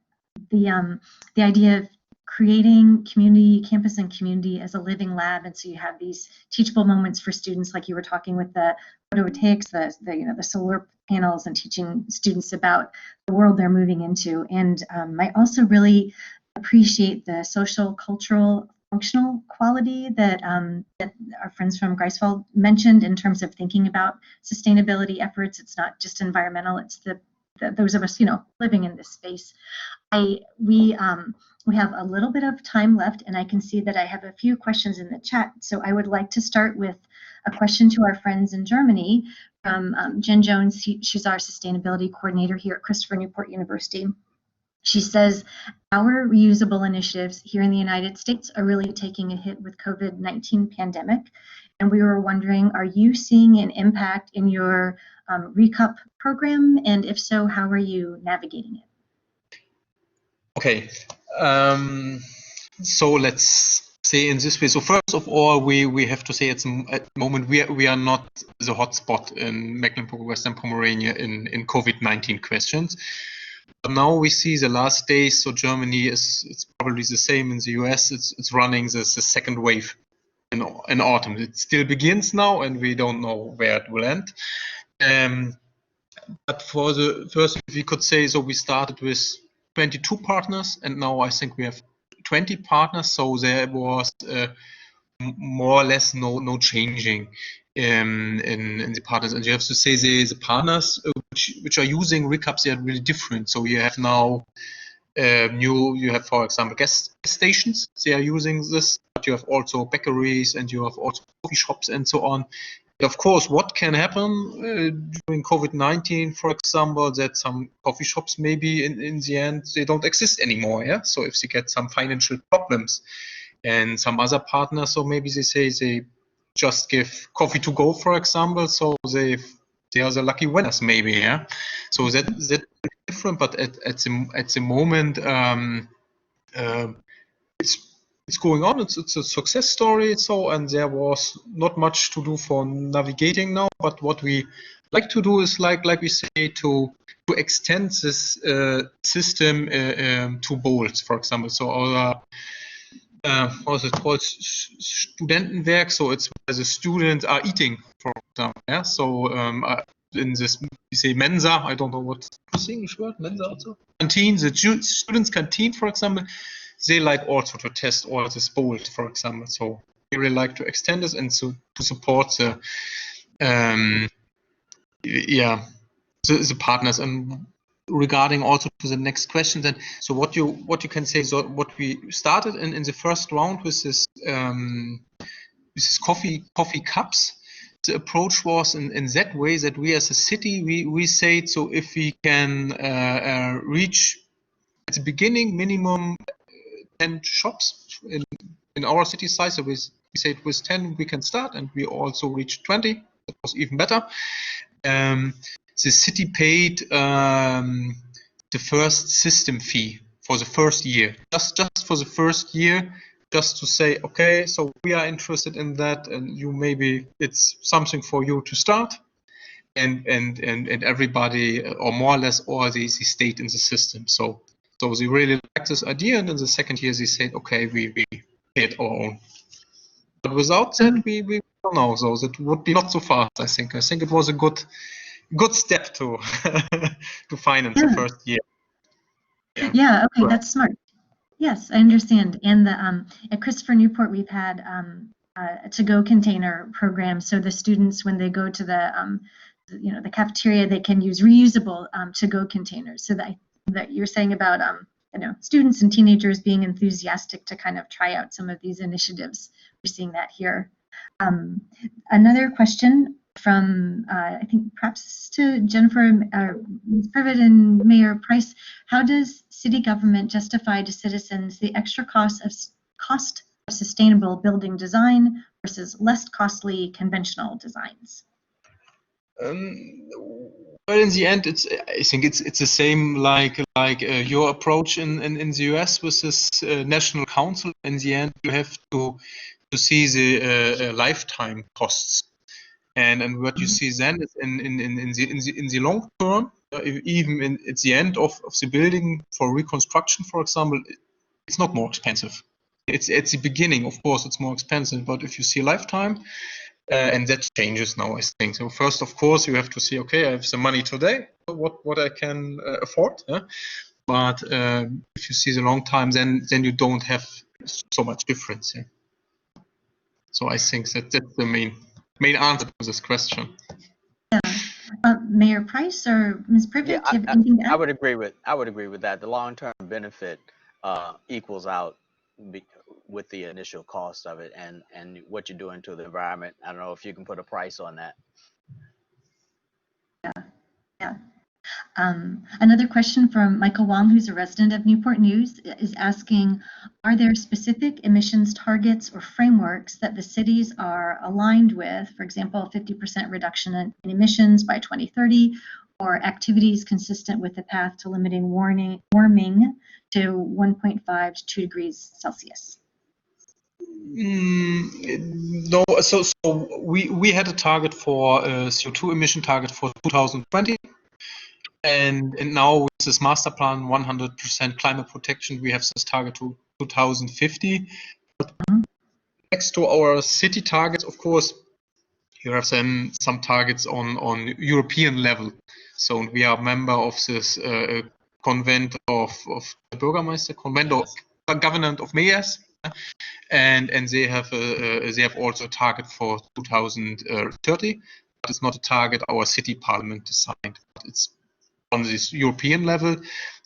idea of creating community, campus and community as a living lab, and so you have these teachable moments for students, like you were talking with the photovoltaics, the solar panels, and teaching students about the world they're moving into. And I also really appreciate the social, cultural, functional quality that that our friends from Greifswald mentioned in terms of thinking about sustainability efforts. It's not just environmental; it's those of us, living in this space. We have a little bit of time left, and I can see that I have a few questions in the chat. So I would like to start with a question to our friends in Germany from Jen Jones. She's our sustainability coordinator here at Christopher Newport University. She says, our reusable initiatives here in the United States are really taking a hit with COVID-19 pandemic. And we were wondering, are you seeing an impact in your RECUP program? And if so, how are you navigating it? Okay, so let's say in this way. So first of all, we have to say at the moment we are not the hotspot in Mecklenburg-Western Pomerania in COVID-19 questions. But now we see the last days. So Germany it's probably the same in the US. It's running the second wave in autumn. It still begins now, and we don't know where it will end. But for the first, we could say, so we started with 22 partners, and now I think we have 20 partners. So there was more or less no changing in the partners. And you have to say the partners which are using RECUPs, they are really different. So you have now you have, for example, gas stations. They are using this, but you have also bakeries, and you have also coffee shops and so on. Of course, what can happen during COVID-19, for example, that some coffee shops maybe in the end, they don't exist anymore. Yeah. So if they get some financial problems, and some other partners, so maybe they say they just give coffee to go, for example. So they are the lucky winners, maybe. Yeah. So that's different, but at the moment, it's going on. It's a success story. So, and there was not much to do for navigating now. But what we like to do is like we say to extend this system to bowls, for example. So our what's it called? Studentenwerk. So it's where the students are eating, for example. Yeah. So in this, we say Mensa, I don't know what's the English word, Mensa also? Canteen, the students' canteen, for example, they like also to test all this bold, for example. So we really like to extend this and to support the, the partners. And regarding also to the next question, then, so what you can say, so what we started in the first round with this coffee cups. The approach was in that way that we as a city, we said, so if we can reach at the beginning minimum 10 shops in our city size, so we said with 10 we can start, and we also reached 20. That was even better. The city paid the first system fee for the first year, just for the first year, just to say, okay, so we are interested in that, and you maybe it's something for you to start, and everybody, or more or less all they stayed in the system. So they really liked this idea, and in the second year they said, okay, we paid our own. But without that, we don't know. So that would be not so fast. I think it was a good step to to finance the first year. Yeah. Okay, that's smart. Yes, I understand. And at Christopher Newport, we've had a to-go container program. So the students, when they go to the cafeteria, they can use reusable to-go containers. So that you're saying about students and teenagers being enthusiastic to kind of try out some of these initiatives. We're seeing that here. Another question from I think perhaps to Jennifer, Ms. Privet and Mayor Price. How does city government justify to citizens the extra cost of sustainable building design versus less costly conventional designs? Well, in the end, I think it's the same like your approach in the US with this national council. In the end, you have to see the lifetime costs. And what you see then is in the long term, even at the end of the building for reconstruction, for example, it's not more expensive. It's at the beginning, of course, it's more expensive. But if you see lifetime, and that changes now, I think. So first, of course, you have to see, okay, I have some money today, what I can afford. But if you see the long time, then you don't have so much difference. Yeah? So I think that's the main answer to this question. Yeah. Mayor Price or Ms. Privet, do you have anything to add? I would agree with that. The long-term benefit equals out with the initial cost of it and what you're doing to the environment. I don't know if you can put a price on that. Yeah. Another question from Michael Wong, who's a resident of Newport News, is asking, are there specific emissions targets or frameworks that the cities are aligned with, for example, 50% reduction in emissions by 2030, or activities consistent with the path to limiting warming to 1.5 to 2 degrees Celsius? No, so we had a target for CO2 emission target for 2020. And now with this master plan, 100% climate protection, we have this target to 2050. But next to our city targets, of course, you have some targets on European level. So we are a member of this convent of the Bürgermeister, convent of government of mayors, and they have also a target for 2030. But it's not a target our city parliament designed. It's on this European level,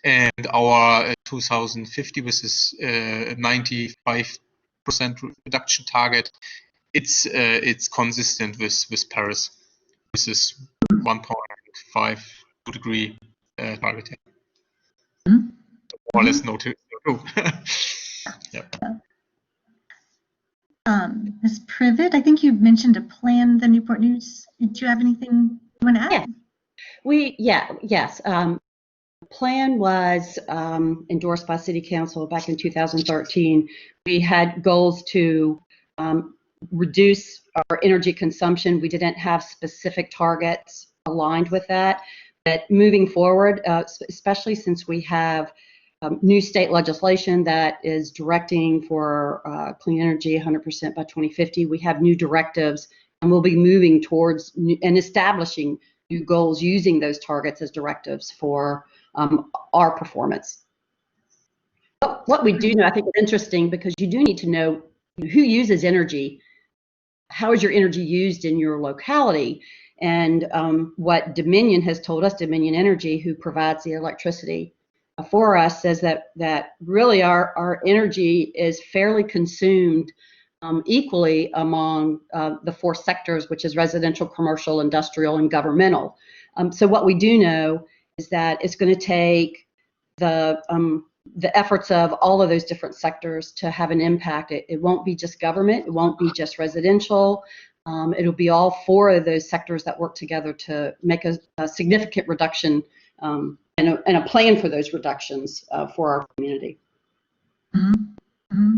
and our 2050 with this 95% reduction target, it's consistent with Paris, with this 1.5 degree target. Mm-hmm. More or less no to do. Yeah. Ms. Privet, I think you mentioned a plan, the Newport News. Do you have anything you want to add? Yes. Plan was endorsed by City Council back in 2013. We had goals to reduce our energy consumption. We didn't have specific targets aligned with that. But moving forward, especially since we have new state legislation that is directing for clean energy 100% by 2050, we have new directives, and we'll be moving towards and establishing goals using those targets as directives for our performance. What we do know, I think, is interesting because you do need to know who uses energy. How is your energy used in your locality? And what Dominion has told us, Dominion Energy, who provides the electricity for us, says that really our energy is fairly consumed equally among the four sectors, which is residential, commercial, industrial, and governmental. So what we do know is that it's going to take the efforts of all of those different sectors to have an impact. It won't be just government, it won't be just residential, it'll be all four of those sectors that work together to make a significant reduction and a plan for those reductions for our community. Mm-hmm. Mm-hmm.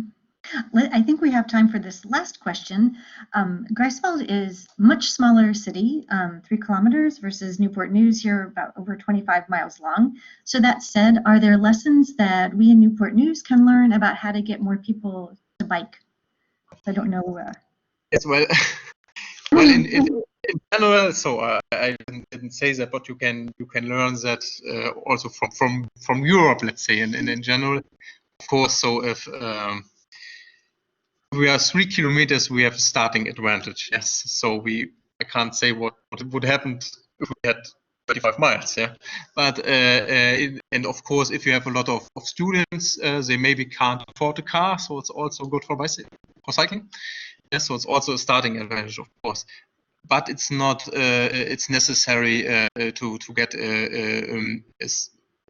I think we have time for this last question. Greifswald is a much smaller city, 3 kilometers versus Newport News here about over 25 miles long. So that said, are there lessons that we in Newport News can learn about how to get more people to bike? I don't know. Yes, well, well, in general, so I didn't say that, but you can learn that also from Europe, let's say, in general, of course. So if we are 3 kilometers, we have a starting advantage. Yes, so I can't say what would happen if we had 35 miles. Yeah, but and of course, if you have a lot of students, they maybe can't afford a car, so it's also good for cycling. Yes, so it's also a starting advantage, of course. But it's not. It's necessary to get a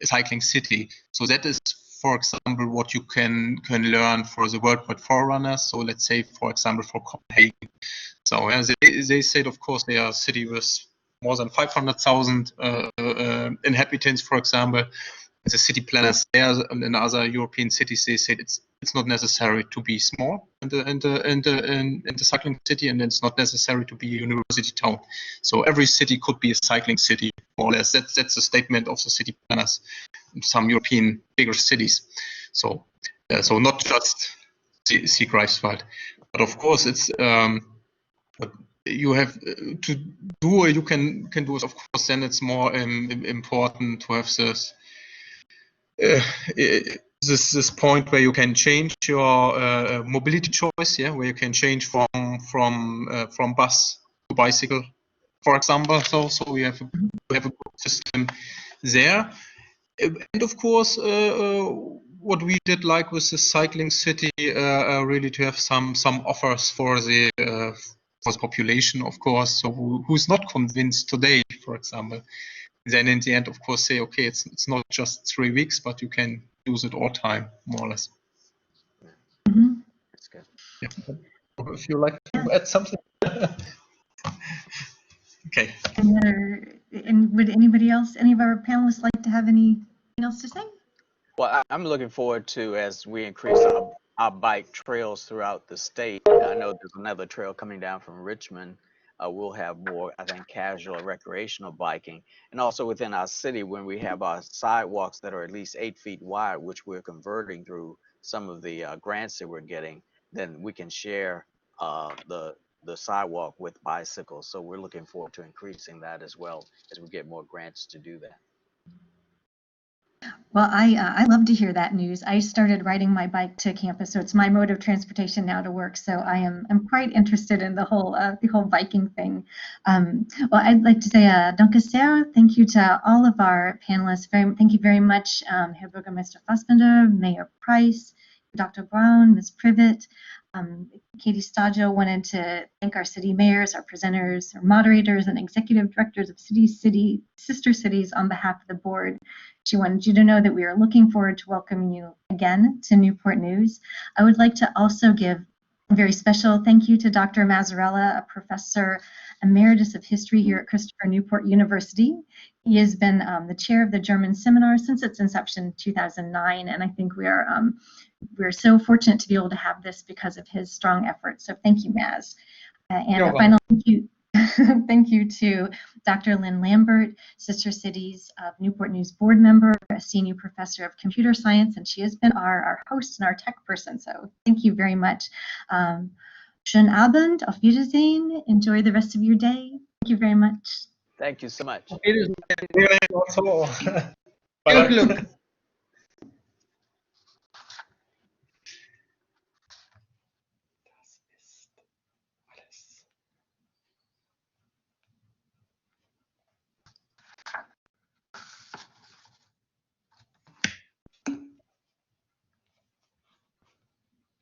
cycling city. So that is, for example, what you can learn for the worldwide forerunners. So let's say, for example, for Copenhagen. So as they said, of course, they are a city with more than 500,000 inhabitants, for example. The city planners there and in other European cities, they said it's not necessary to be small in the cycling city, and it's not necessary to be a university town. So every city could be a cycling city, more or less. That's a statement of the city planners in some European bigger cities. So so not just see Greifswald, but of course it's what you have to do, or you can do is, of course, then it's more important to have this point where you can change your mobility choice, yeah, where you can change from bus to bicycle, for example. So we have a good system there, and of course, what we did like with the cycling city, really to have some offers for the population, of course. So who's not convinced today, for example. Then in the end, of course, say, okay, it's not just 3 weeks, but you can use it all time, more or less. Mm-hmm. That's good. Yeah. If you like to add something. Okay. And would anybody else, any of our panelists, like to have anything else to say? Well, I'm looking forward to, as we increase our bike trails throughout the state. I know there's another trail coming down from Richmond. We'll have more, I think, casual recreational biking. And also within our city, when we have our sidewalks that are at least 8 feet wide, which we're converting through some of the grants that we're getting, then we can share the sidewalk with bicycles. So we're looking forward to increasing that as well as we get more grants to do that. Well, I love to hear that news. I started riding my bike to campus, so it's my mode of transportation now to work. So I'm quite interested in the whole biking thing. Well, I'd like to say danke sehr. Thank you to all of our panelists. Thank you very much, Herr Bürgermeister Fassbender, Mayor Price, Dr. Brown, Ms. Privet. Katie Staggio wanted to thank our city mayors, our presenters, our moderators, and executive directors of sister cities on behalf of the board. She wanted you to know that we are looking forward to welcoming you again to Newport News. I would like to also give a very special thank you to Dr. Mazzarella, a professor emeritus of history here at Christopher Newport University. He has been the chair of the German seminar since its inception in 2009, and I think we're so fortunate to be able to have this because of his strong efforts. So thank you, Maz. And a final thank you. Thank you to Dr. Lynn Lambert, Sister Cities of Newport News board member, a senior professor of computer science, and she has been our host and our tech person. So thank you very much. Schönen Abend, auf Wiedersehen. Enjoy the rest of your day. Thank you very much. Thank you so much. Vielen Dank auch so. Viel Glück.